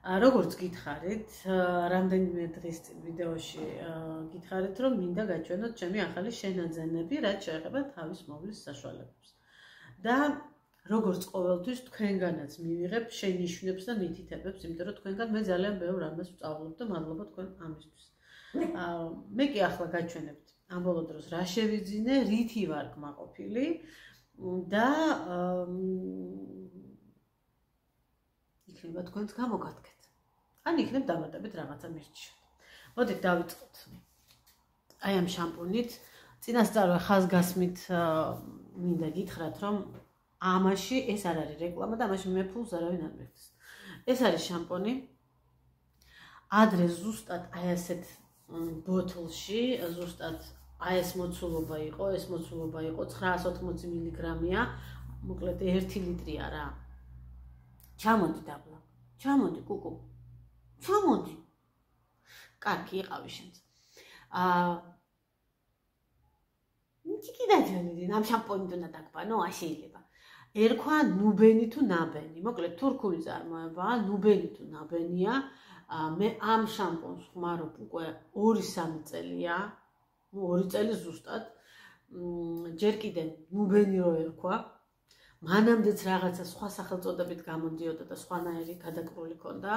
როგორც გითხარით, რამდენიმე დღის წინ ვიდეოში გითხარით, რომ მინდა გაჩვენოთ ჩემი ახალი შენაძენები, რაც შეეხება თავის მოვლის საშუალებებს. და როგორც ყოველთვის თქვენგანაც მივიღებ შენიშვნებს და მითითებებს, იმიტომ რომ თქვენგან მე ძალიან ბევრ რამეს ვსწავლობ და მადლობა თქვენ ამისთვის. მე კი ახლა გაჩვენებთ ამ ბოლო დროს რა შევიძინე, რითი ვარ კმაყოფილი და იქნება თქვენს გამოგადგეთ. ან იქნებ დამატებით რაღაცა მირჩიოთ. მოდით დავიწყოთ. აი ამ შამპუნით წინასწარ ხაზგასმით მინდა გითხრათ, რომ ამაში ეს არ არის რეკლამა და ამაში მე ფულს არავინ არ მიღწევს. ეს არის შამპუნი. ადრე ზუსტად აი ასეთ ბოთლში, ზუსტად აი ეს მოცულობა იყო, ეს მოცულობა იყო 980 მილიგრამია, მოკლედ 1 ლიტრია რა. ჩამოდი დაბლა. ჩამოდი კუკუ. ჩამოდი. კარგი იყავი შენც. ნიკი დაძვენდი, ამ შამპუნით უნდა დაგბანო, შეიძლება. ერქვა ნუბენი თუ ნაბენი. მოკლედ თურქული წარმოებაა, ნუბენი თუ ნაბენია. მე ამ შამპუნს ხმარობ უკვე 2-3 წელია. 2 წელი ზუსტად. ჯერ კიდევ ნუბენი რო ერქვა. მანამდეც რაღაცა სხვა სახელწოდებით გამოდიოდა და სხვანაირი გადაკრული ქონდა.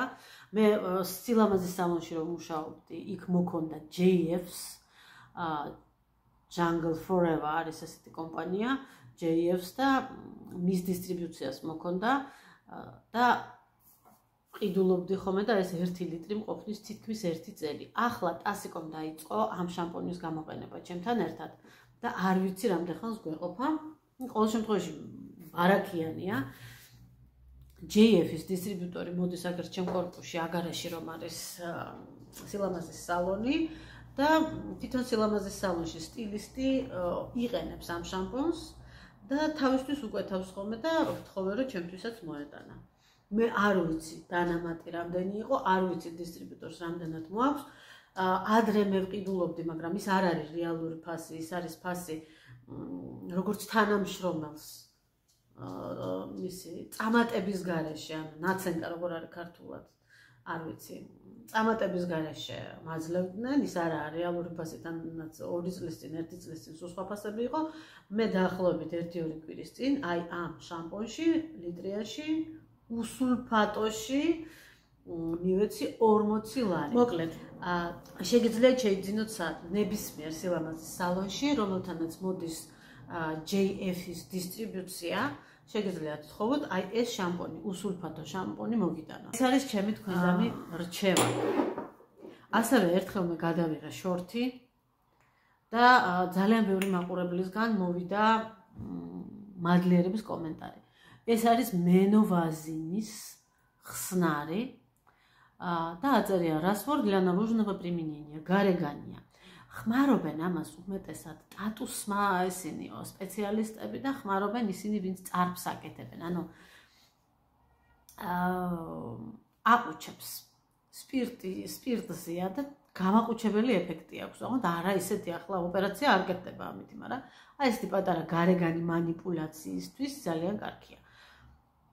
მე სილამაზის სალონში რომ მუშაობდი, იქ მოქონდა JF's, Jungle Forever არის ესეთი კომპანია, JF's და მის დისტრიბუციას მოქონდა და ყიდულობდი ხოლმე და ეს 1 ლიტრი მყოფნის თითქმის 1 წელი. ახლა ტასიკომ დაიწყო ამ შამპუნის გამოყენება ჩემთან ერთად და არ ვიცი რამდენ ხანს გვეყოფა. ყოველ შემთხვევაში ბარაქიანია. JF-ის დისტრიბუტორი მოდის აგერ ჩემ კორპუსში, აგარაში რომ არის სილამაზის სალონი და თვითონ სილამაზის სალონში სტილისტი იყენებს ამ შამპუნს და თავისთვის უკვეთავს ხოლმე და ვთხოვე რომ ჩემთვისაც მოეტანა. მე არ ვიცი დანამატი რამდენი იყო, არ ვიცი დისტრიბუტორს რამდენად მოაქვს. ადრე მე ვყიდულობდი, მაგრამ ის არ არის რეალური ფასი, ის არის ფასი როგორც თანამშრომელს მისი წამატების გარეშე, ან ნაცენკა როგორ არის ქართულად, არ ვიცი. წამატების გარეშე მაძლევდნენ, ის არ არის რეალური ფასი, თანაც 2 წლის წინ, 1 წლის წინ სულ სხვა ფასები იყო. მე დაახლოებით 1-2 კვირის წინ აი ამ შამპუნში, ლიტრიაში, უსულფატოში მივეცი 40 ლარი. მოკლედ, შეგიძლიათ შეიძინოთ ნებისმიერ სილამაზის სალონში, რომელთანაც მოდის JF-ის დისტრიბუცია, შეგიძლიათ თხოვოთ, აი ეს შამპუნი, უსულფატო შამპუნი მოგიტანო. ეს არის ჩემი თქვენდამი რჩევა. ასევე ერთხელ მე გადავიღე შორტი და ძალიან ბევრი მაყურებლისგან მოვიდა მადლიერების კომენტარი. ეს არის მენოვაზინის ხსნარი და აწერია, რასვორ для наружного применения, გარეგანია. ხმარობენ ამას უმეტესად ტატუსმა ესენი სპეციალისტები და ხმარობენ ისინი, ვინც წარბს აკეთებენ. ანუ აყუჩებს სპირტზეა და გამაყუჩებელი ეფექტი აქვს. ოღონდ არა ისეთი ახლა ოპერაცია არ გეთდება ამით, მაგრამ აი ესეთი პატარა გარეგანი манипуляციისთვის ძალიან კარგია.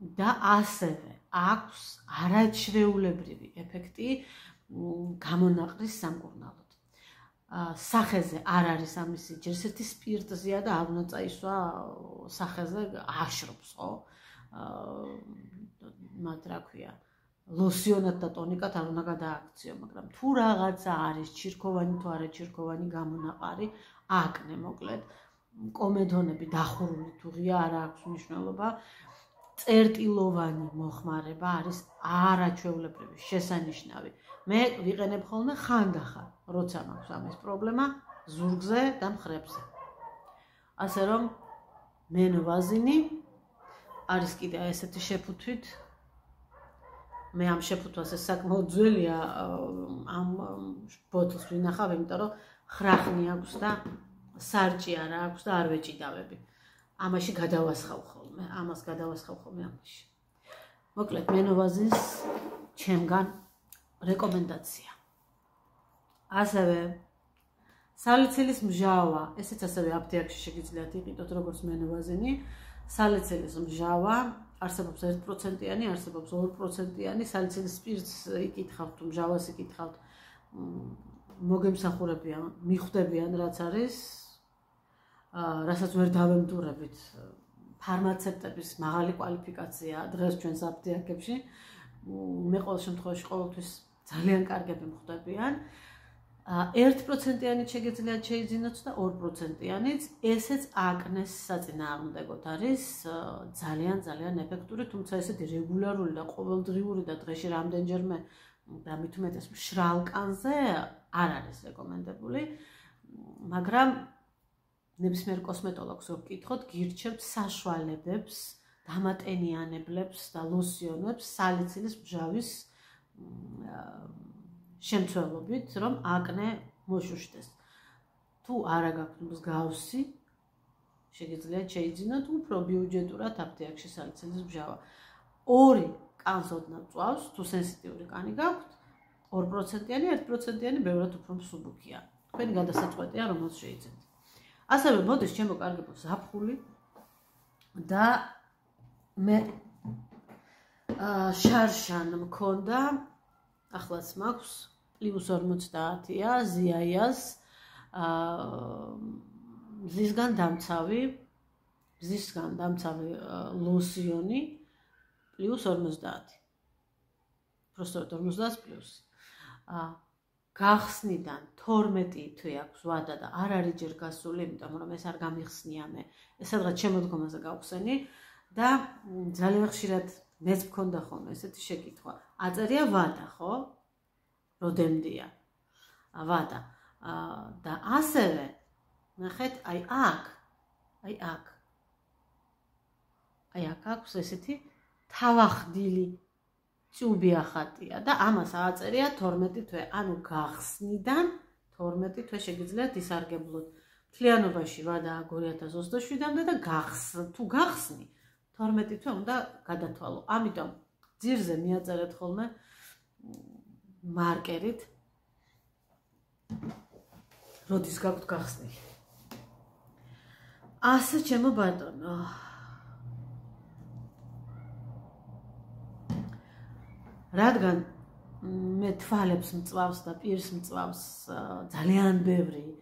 და ასევე აქვს არაჩვეულებრივი ეფექტი გამონაყრის სამკურნალოდ. სახეზე არ არის ამისი, ჯერ ერთი სპირტზეა და არ უნდა წაისვა სახეზე აშრობს, ხო? მათ რა ქვია, ლოსიონად და ტონიკად არ უნდა გადააქციო, მაგრამ თუ რაღაცა არის ჩირქოვანი თუ არა ჩირქოვანი გამონაყარი, აკნე მოკლედ, კომედონები დახურული თუ ღია არ აქვს მნიშვნელობა. წერტილოვანი მოხმარება არის არაჩვეულებრივი, შესანიშნავი. მე ვიყენებ ხოლმე ხანდახან, როცა მაქვს ამის პრობლემა ზურგზე და მხრებზე. ასე რომ მენოვაზინი არის კიდე ესეთი შეფუთვით. მე ამ შეფუთვას ეს საკმაოდ ძველია ამ ბოთლს ვინახავ, იმიტომ რომ ხრახნი აქვს და სარჭი არა აქვს და არ ვეჭიდავები. ამაში გადავასხავ ხოლმე, ამას გადავასხავ ხოლმე ამაში. მოკლედ მენოვაზინს ჩემგან რეკომენდაცია. ასევე სალიცილის მჟავა, ესეც ასევე აფთიაქში შეგიძლიათ იყიდოთ როგორც მენოვაზინი. სალიცილის მჟავა არსებობს 1%-იანი, არსებობს 2%-იანი, სალიცილის სპირტს იკითხავთ, თუ მჟავას იკითხავთ, მოგემსახურებიან, მიხვდებიან რაც არის, რასაც ვერ დავემტურებით. ფარმაცევტების მაღალი კვალიფიკაცია დღეს ჩვენს აპტეკებში. მე ყოველ შემთხვევაში ყოველთვის ძალიან კარგები მხვდებიან. 1%-იანი შეგიძლიათ შეიძინოთ და 2%-იანიც, ესეც აკნეს საწინააღმდეგოდ არის ძალიან ეფექტური, თუმცა ესეთი რეგულარული და ყოველდღიური და დღეში რამდენჯერმე და მით უმეტეს მშრალ კანზე არ არის რეკომენდებული, მაგრამ ნებისმიერ კოსმეტოლოგს რო ვკითხოთ, გირჩევთ საშუალებებს, დამატენიანებლებს და ლოსიონებს სალიცილის მჟავის შემცველობით, რომ აკნე მოშუშტეს. თუ არა გაქვთ მსგავსი, შეგიძლიათ შეიძინოთ უფრო ბიუჯეტურად აპტეკში სალიცილის მჟავა. 2 კანს ოდნავ წვავს, თუ სენსიტიური კანი გაქვთ, 2%-იანი, 1%-იანი ბევრად უფრო მსუბუქია. თქვენი გადასაწყვეტია, რომელს შეიძინოთ. ასევე მოდის შემოკარგებო ზაფხული და მე შარშან მქონდა, ახლაც მაქვს +50-ია ზიაიას მზისგან დამცავი ლოსიონი +50. Просто 50 პლუს. გახსნიდან 12 თვე აქვს ვადა და არ არის ჯერ გასული, იმიტომ რომ ეს არ გამიხსნია მე. ეს სადღაც შემოდგომაზე გავხსენი და ძალიან ხშირად მეც მქონდა ხოლმე ესეთი შეკითხვა. აწერია ვადა, ხო? როდემდია. ვადა. და ასევე ნახეთ, აი აქ აქვს ესეთი თავახდილი წუბი ახატია და ამას აწერია 12 თვე. ანუ გახსნიდან 12 თვე შეგიძლიათ ისარგებლოთ. მთლიანობაში ვადა 2027-მდე და თუ გახსნი 12 თვე უნდა გადათვალო. ამიტომ ძირზე მიაწერეთ ხოლმე მარკერით, როდის გაქვთ გახსნილი. ასე ჩემო ბატონო. რადგან მე თვალებს მწვავს და პირს მწვავს ძალიან ბევრი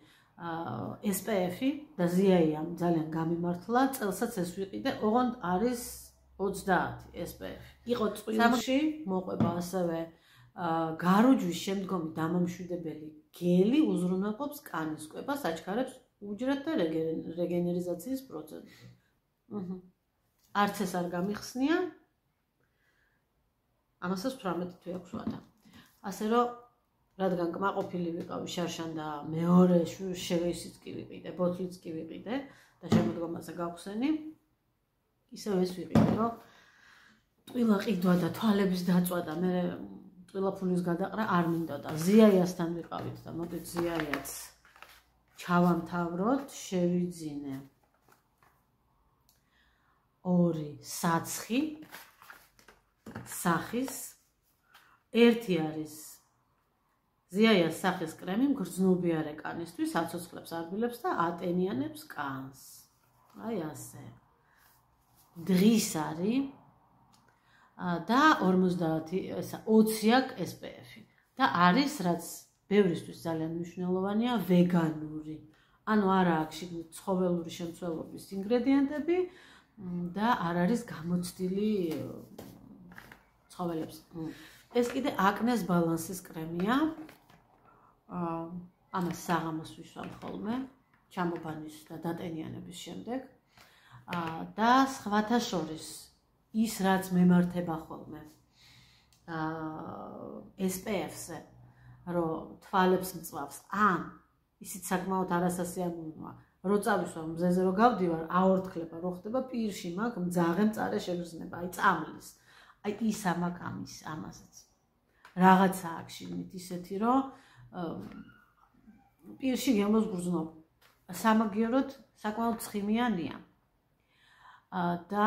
SPF-ი და ზიაია ძალიან გამიმართლა, წელსაც ეს ვიყიდე, ოღონდ არის 30 SPF. იყო წვიმში, მოყვება ასევე გარუჯვის შემდგომი დამამშვიდებელი გელი უზრუნველყოფს კანის კვებას, აჩქარებს უჯრედ და რეგენერიზაციის პროცესს. არც ეს არ გამიხსნია. ამასაც 18 თვე აქვს ვადა. ასე რომ, რადგან კმაყოფილი ვიყავი შარშან და მეორე შევეისიც კი ვიყიდე, ბოთლიც კი ვიყიდე და შემოდგომაზე გავხსენი, ისევ ეს ვიყიდე, რომ ტყილა ყიდვა და თვალების დაწვა და მე ტყილაფულის გადაყრა არ მინდოდა. ზიაიასთან ვიყავით და მოდით ზიაიაც ჩავამთავროთ, შევიძინე 2 საცხი სახის, ერთი არის ზიაიას სახის კრემი, მგრძნობიარე კანისთვის, აცოცხლებს არბილებს და ატენიანებს კანს. აი ასე. დღის არის და 20 აქვს SPF-ი. და არის, რაც ბევრისთვის ძალიან მნიშვნელოვანია, ვეგანური. ანუ არა აქვს შიგნით ცხოველური შემცველობის ინგრედიენტები და არ არის გამოცდილი ცხოველებს. ეს კიდე აკნეს ბალანსის კრემია. ამას საღამოს ვისვამ ხოლმე, ჩამობანის და დატენიანების შემდეგ. და სხვათა შორის ის რაც მემართება ხოლმე SPF-ზე, რომ თვალებს მწვავს, ან ისიც საკმაოდ არასასიამოვნოა, რო წავისვა მზეზე რო გავდივარ, აორთქლება, რო ხდება პირში მაქვს მძაღე მწარე შეგრძნება, აი წამლის. აი ის ამაკამის ამაზეც. რაღაცა აქვს შიგნით ისეთი, რომ პირში გემოზგრძნობ. სამაგიეროდ საკმაოდ ცხიმიანია. და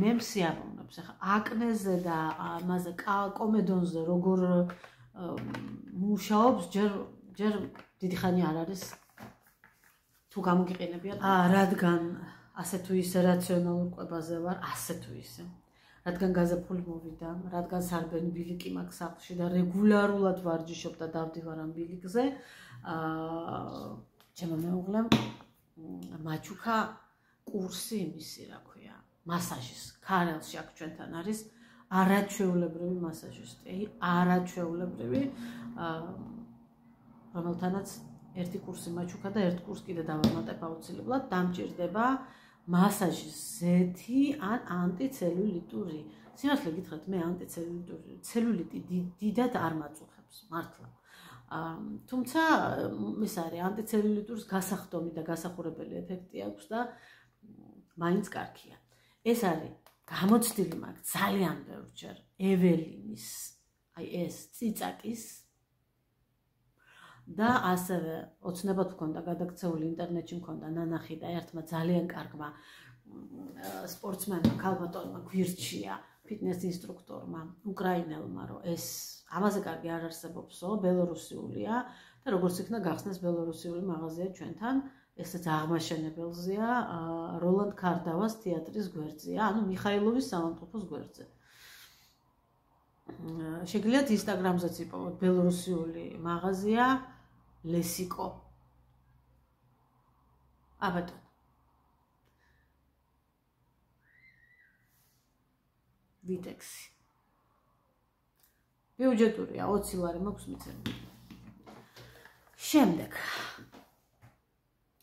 მე მსიამოვნებს ახლა აკნეზე და ამაზე კომედონზე როგორ მუშაობს, ჯერ დიდი ხანი არ არის თუ გამოგიყენებიათ. რადგან ასე თუ ისე რაციონალურ კვებაზე ვარ, ასე თუ ისე. რადგან გაზაფხული მოვიდა, რადგან სარბენი ბილიკი მაქვს სახლში და რეგულარულად ვარჯიშობ და დავდივარ ამ ბილიკზე, ჩემო მეუღლემ მაჩუქა კურსი იმისი, რა ქვია, მასაჟის. ქარელში აქ ჩვენთან არის არაჩვეულებრივი მასაჟისტი, არაჩვეულებრივი, რომელთანაც ერთი კურსი მაჩუქა და ერთ კურსს კიდე დავამატებ აუცილებლად, დამჭირდება მასაჟის ზეთი ან ანტიცელულიტური. სიმართლე გითხრათ, მე ანტიცელულიტური ცელულიტი დიდად არ მაწუხებს, მართლა. თუმცა ის არის ანტიცელულიტურის გასახდომი და გასახურებელი ეფექტი აქვს და მაინც კარგია. ეს არის გამოცდილი მაქვს ძალიან ბევრჯერ ეველინის, აი ეს ციცაკის და ასევე ოცნებად მქონდა გადაქცეული ინტერნეტში მქონდა ნანახი და ერთმა ძალიან კარგმა სპორტსმენმა ქალბატონმა გვირჩია ფიტნეს ინსტრუქტორმა უკრაინელმა რომ ეს ამაზე კარგი არ არსებობსო, ბელორუსიულია და როგორც იქნა გახსნეს ბელორუსიული მაღაზია ჩვენთან, ესეც აღმაშენებელზეა, როლანდ ქარდავას თეატრის გვერდზეა, ანუ მიხაილოვის სამავთყოფოს გვერდზე. შეგიძლიათ ინსტაგრამზეც იპოვოთ ბელორუსიული მაღაზია ლესიკო. აბატონ. ვიტექსი. ბიუჯეტურია, 20 ლარი მაქვს მიცემული. შემდეგ.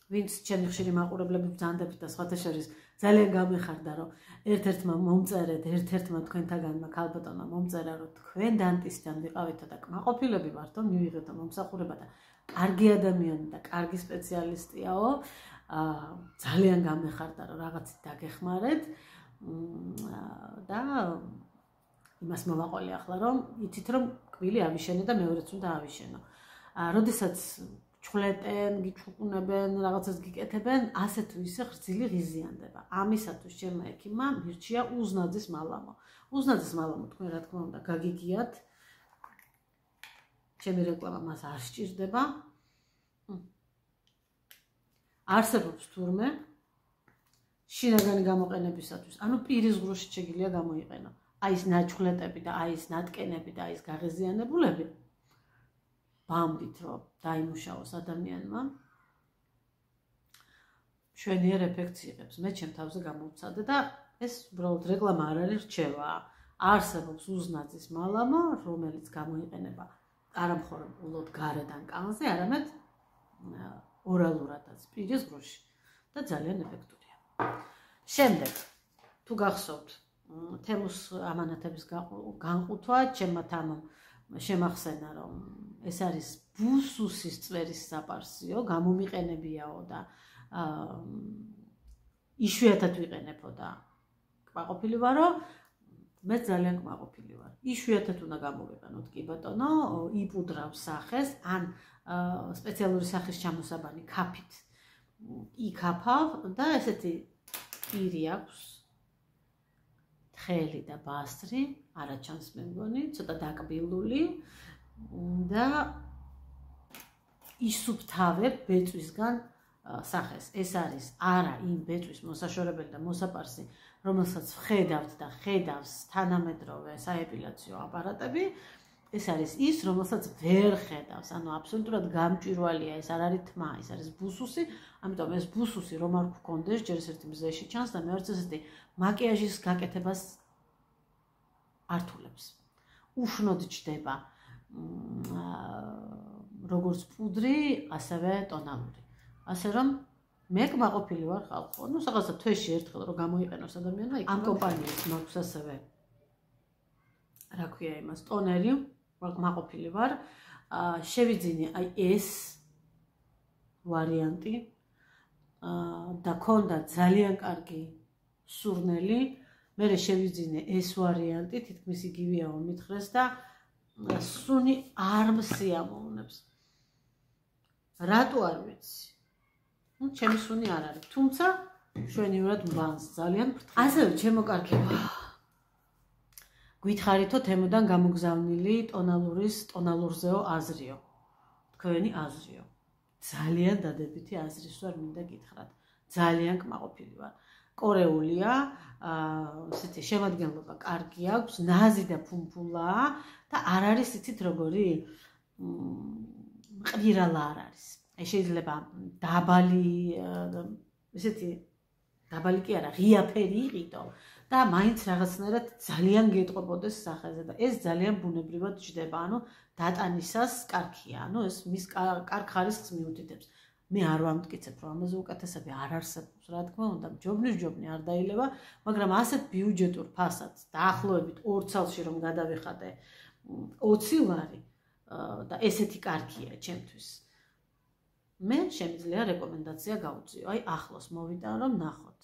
ვინც ჩემი ხშირი მაყურებლები ბრძანდებით და სხვათა შორის ძალიან გამეხარდა, რომ ერთ-ერთმა მომწერეთ, ერთ-ერთმა თქვენთაგანმა ქალბატონმა მომწერა, რომ თქვენ დანტისთან ვიყავითო და კმაყოფილები ვართო, მივიღეთო მომსახურება და კარგი ადამიანი და კარგი სპეციალისტიაო, ძალიან გამეხარდა, რომ რაღაცით დაგეხმარეთ და იმას მოვაყოლე ახლა, რომ იცით, რომ კვილი ავიშენე და მეორეც უნდა ავიშენო. როდესაც ჩხლეტენ, გიჩუქუნებენ, რაღაცას გიკეთებენ, ასე თუ ისე ხრცილი ღიზიანდება. ამისათვის ჩემმა ექიმმა მირჩია უზნაძის მალამო. უზნაძის მალამო თქვენ რა თქმა უნდა გაგიგიათ. ჩემი რეკლამა მას არ სჭირდება. არსებობს თურმე შინაგანი გამოყენებისათვის. ანუ პირის ღრუშით შეგიძლია გამოიყენო. აი ეს ნაჩხლეტები და აი ეს ნატკენები და აი ეს გაღიზიანებულები ბამდით რომ დაიმუშაოს ადამიანმა მშვენიერ ეფექტს იღებს. მე ჩემ თავზე გამოვცადე და ეს უბრალოდ რეკლამა არ არის, რჩევა. არსებობს უზნაძის მალამო, რომელიც გამოიყენება არამხოლოდ გარედან კანზე, არამედ ორალურადაც პირის ღრუში და ძალიან ეფექტურია. შემდეგ თუ გახსოვთ თემუს ამანათების განყუთვა, ჩემმა თამამ შემახსენა, რომ ეს არის ბუსუსის წვერის საპარსიო, გამომიყენებიაო და იშვიათად ვიყენებო და კმაყოფილი ვარო, მე ძალიან კმაყოფილი ვარ. იშვიათად უნდა გამოვიყენოთ, კი ბატონო, იპუდრავს სახეს, ან სპეციალური სახის ჩამოსაბანი ქაფით იქაფავ და ესეთი პირი აქვს, თხელი და ბასრი, არაჩანს მე მგონი, ცოტა დაკბილული და ისუფთავებ ბეწვისგან სახეს. ეს არის არა იმ ბეწვის მოსაშორებელი და მოსაპარსი, რომელსაც ხედავთ და ხედავს თანამედროვე საეპილაციო აპარატები, ეს არის ის, რომელსაც ვერ ხედავს, ანუ აბსოლუტურად გამჭვირვალეა, ეს არ არის თმა, ეს არის ბუსუსი, ამიტომ ეს ბუსუსი რომ არ გქონდეს, ჯერ ერთი მზეში ჩანს და მეორეც ესეთი მაკიაჟის გაკეთებას ართულებს. უშნოდ ჯდება როგორც პუდრი, ასევე ტონალური. ასე რომ მე კმაყოფილი ვარ ხალხო. ნუ რაღაცა თვეში ერთხელ რომ გამოიყენოს ადამიანმა, ამ კომპანიის მაქვს ასევე რა ქვია იმას, ტონერი, კმაყოფილი ვარ. შევიძინე აი ეს ვარიანტი და ქონდა ძალიან კარგი სურნელი. მე შევიძინე ეს ვარიანტი, თითქმის იგივეა მომითხრეს და სუნი არ მსიამოვნებს. რატო არ ვიცი? ნუ ჩემი სუნი არ არის, თუმცა შვენივრად მბანს ძალიან ფრთხილად. ასევე ჩემო კარგებო, გითხარითო თემოდან გამოგზავნილი ტონალურზეო აზრიო. თქვენი აზრიო. ძალიან დადებითი აზრის ვარ მინდა გითხრათ. ძალიან კმაყოფილი ვარ. კორეულია, ესეთი შემადგენლობა კარგი აქვს, ნაზი და ფუმფულაა და არ არის იცით როგორი მყირალა არ არის. აი შეიძლება დაბალი ესეთი დაბალი კი არა, ღია ფერი იყიდო და მაინც რაღაცნაირად ძალიან გეტყობოდეს სახეზე და ეს ძალიან ბუნებრივად ჯდება, ანუ დატანისას კარგია, ანუ ეს მის კარგ ხარისხს მიუთითებს. მე არ ვამტკიცებ, რომ ამაზე უკეთესები არ არსებობს, რა თქმა უნდა, ჯობნი არ დაილევა, მაგრამ ასეთ ბიუჯეტურ ფასადს დაახლოებით 2 წელში რომ გადავიხადე 20 ლარი და ესეთი კარგია ჩემთვის. მე შემიძლია რეკომენდაცია გავუწიო, აი ახლოს მოვიტან რომ ნახოთ.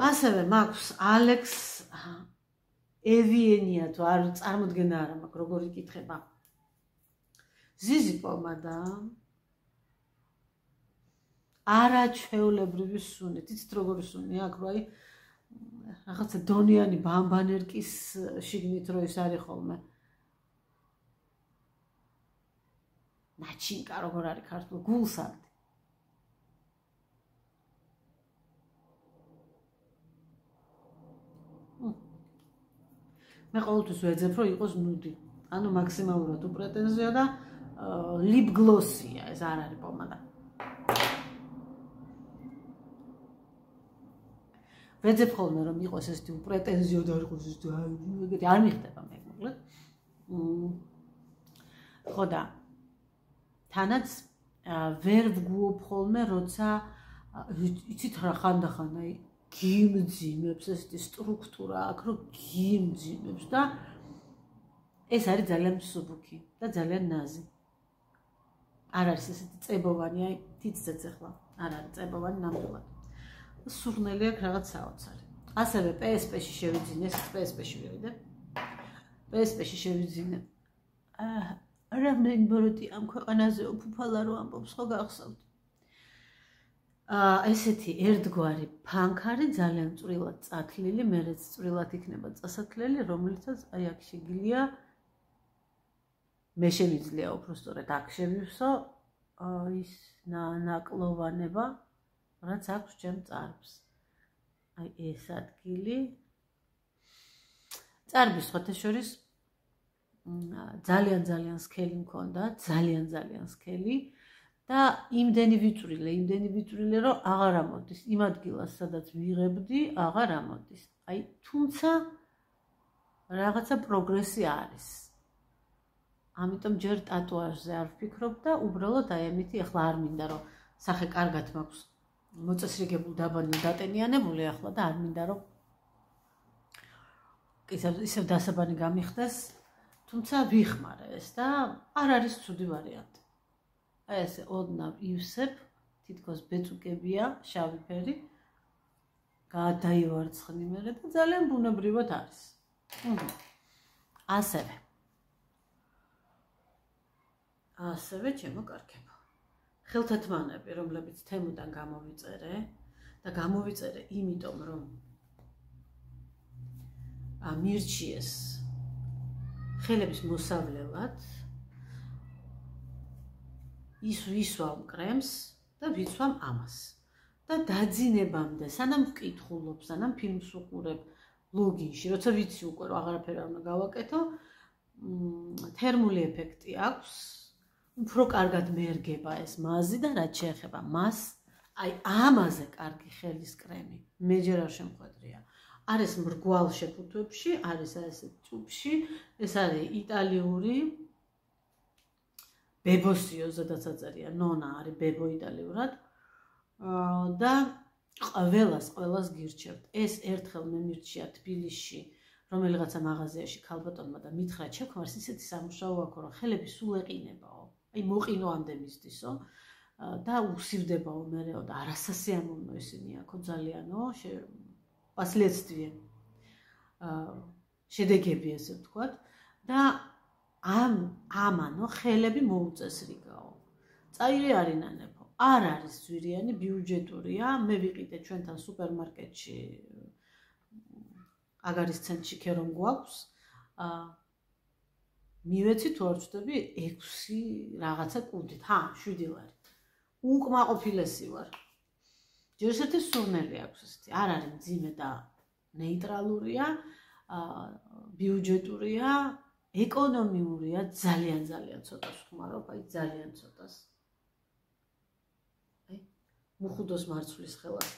ასევე მაქვს ალექს ევიენია თუ არ წარმოდგენა არა მაქვს როგორი კითხება. ზიზი პომადა არაჩვეულებრივი სუნი, იცით როგორი სუნი აქვს, რომ აი რაღაცა დონიანი ბამბანერკის შიგნით რო ის არის ხოლმე. ნაჩინკა როგორ არის ქართულ გულსარდი. მე ყოველთვის ვეძებ რომ იყოს ნუდი. ანუ მაქსიმალურად უპრეტენზიო და lip glossია, ეს არ არის პომადა. ვეძებ ხოლმე რომ იყოს ესეთი უპრეტენზიო და არ იყოს ესეთი ეგეთი არ მიხდება მე მოკლედ. ხო და თანაც ვერ ვგუობ ხოლმე როცა იცით რა ხანდახან აი გიმძიმებს ესეთი სტრუქტურა აქვს რომ გიმძიმებს და ეს არის ძალიან მსუბუქი და ძალიან ნაზი. არ არის ესეთი წებოვანი, აი თითზეც ახლა არ არის წებოვანი ნამდვილად. სურნელი აქვს რაღაც საოცარი. ასევე PSP-ში შევიძინე, PSP-ში ვიყიდე. PSP-ში შევიძინე. რამდენი ბოროტი ამ ქვეყანაზე უფუფალა რო ამბობს, ხო გახსოვთ? ესეთი ერთგვარი ფანქარი ძალიან წვრილად წათლილი, მერეც წვრილად იქნება წასათლელი, რომელიცაც აი აქ შეგილია მე შემიძლია უბრალოდ აქ შევივსო ის ნაკლოვანება, რაც აქვს ჩემ წარბს. აი ეს ადგილი. წარბი სხვათა შორის ძალიან სქელი მქონდა, ძალიან სქელი და იმდენი ვიწვრილე, რომ აღარ ამოდის იმ ადგილას, სადაც ვიღებდი, აღარ ამოდის. აი თუმცა რაღაცა პროგრესი არის. ამიტომ ჯერ ტატუაჟზე არ ვფიქრობ და უბრალოდ აი ამითი ახლა არ მინდა რომ სახე კარგად მაქვს მოწესრიგებული დაბანი დატენიანებული ახლა და არ მინდა რომ ისევ დასაბანი გამიხდეს, თუმცა ვიხმარე ეს და არ არის ცუდი ვარიანტი. აი ესე ოდნავ ივსებ, თითქოს ბეწუკებია, შავი ფერი, გადაივარცხნი მერე და ძალიან ბუნებრივად არის. ასევე ჩემო კარგებო. ხელთათმანები, რომლებიც თემუდან გამოვიწერე და გამოვიწერე იმიტომ, რომ მირჩიეს ხელების მოსავლელად ისვამ კრემს და ვიცვამ ამას. და დაძინებამდე, სანამ ვკითხულობ, სანამ ფილმს ვუყურებ ლოგინში, როცა ვიცი უკვე რომ აღარაფერი არ უნდა გავაკეთო, თერმული ეფექტი აქვს, უფრო კარგად მეერგება ეს მაზი და რაც შეეხება მას, აი ამაზე კარგი ხელის კრემი მე ჯერ არ შემხვედრია. არის მრგვალ შეფუთვებში, არის ესე წუბში, ეს არის იტალიური ბებოსიო, სადაც აწერია ნონა არის ბებო იტალიურად და ყველას გირჩევთ. ეს ერთხელ მე მირჩია თბილისში, რომელიღაცა მაღაზიაში ქალბატონმა და მითხრა ჩემს ისეთი სამუშაო აქვს, რომ ხელები სულ ეყინებაო. აი მოყინოამდე მისდისო და უსივდებაო მერეო და არასასიამოვნო ისინი აქო ძალიანო, последствия შედეგები ესე ვთქვათ და ამანო ხელები მოუწესრიგაო. წაიღე არინანებო. არ არის ძვირიანი, ბიუჯეტურია. მე ვიყიდე ჩვენთან სუპერმარკეტში აგარის ცენტრში ქერომ გვაქვს. მივეცი თუ არ ვწდები 6 რაღაცა კუდით. 7 ლარი. უკმაყოფილესი ვარ. ჯერ ერთი სურნელი აქვს ესეთი, არ არის მძიმე და ნეიტრალურია, ბიუჯეტურია, ეკონომიურია, ძალიან ცოტას ხმარობ, აი ძალიან ცოტას. აი, მუხუდოს მარცვლის ხელას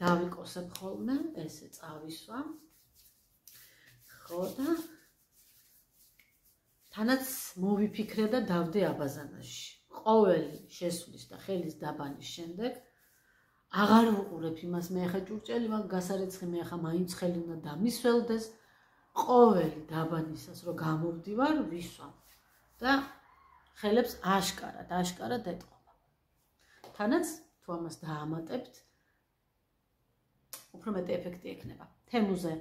დავიკოსებ ხოლმე, ესე წავისვა. ხო და თანაც მოვიფიქრე და დავდე აბაზანაში. ყოველი შესვლის და ხელის დაბანის შემდეგ აღარ ვუყურებ იმას, მე ახლა ჭურჭელი მაგ გასარეცხი, მე ახლა მაინც ხელი უნდა დამისველდეს. ყოველი დაბანისას რო გამოვდივარ, ვისვამ და ხელებს აშკარად ეტყობა. თანაც თუ ამას დაამატებთ, უფრო მეტი ეფექტი ექნება. თემუზე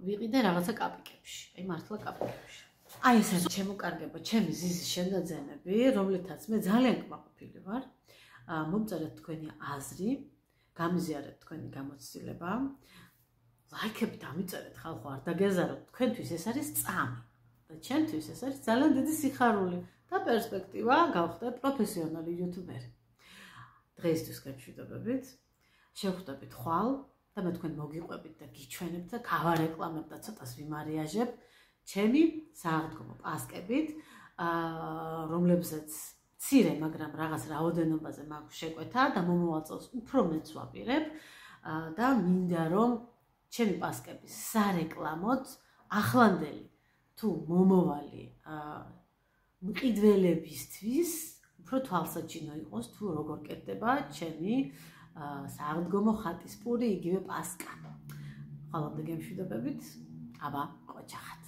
ვიყიდე რაღაცა კაპიკებში, აი მართლა კაპიკებში. აი ეს არის ჩემო კარგებო, ჩემი ზიზის შენაძენები, რომლითაც მე ძალიან კმაყოფილი ვარ. მომწერეთ თქვენი აზრი, გამიზიარეთ თქვენი გამოცდილება. ლაიქები დამიწერეთ, ხალხო არ დაგეზაროთ, თქვენთვის ეს არის წამი და ჩემთვის ეს არის ძალიან დიდი სიხარული და პერსპექტივა გავხდე პროფესიონალი იუთუბერი. დღეისთვის გემშვიდობებით, შევხვდებით ხვალ და მე თქვენ მოგიყვებით და გიჩვენებთ და გავარეკლამებ და ცოტას ვიმარიაჟებ ჩემი სააღდგომო პასკებით, რომლებზეც მცირე, მაგრამ რაღაც რაოდენობაზე მაქვს შეკვეთა და მომავალ წელს უფრო მეც ვაპირებ და მინდა რომ ჩემი პასკების სარეკლამოდ ახლანდელი თუ მომავალი მყიდველებისთვის უფრო თვალსაჩინო იყოს თუ როგორ კეთდება ჩემი სააღდგომო ხატის პური, იგივე პასკა. ხალხამდე გემშვიდობებით, აბა, ყოჩახად.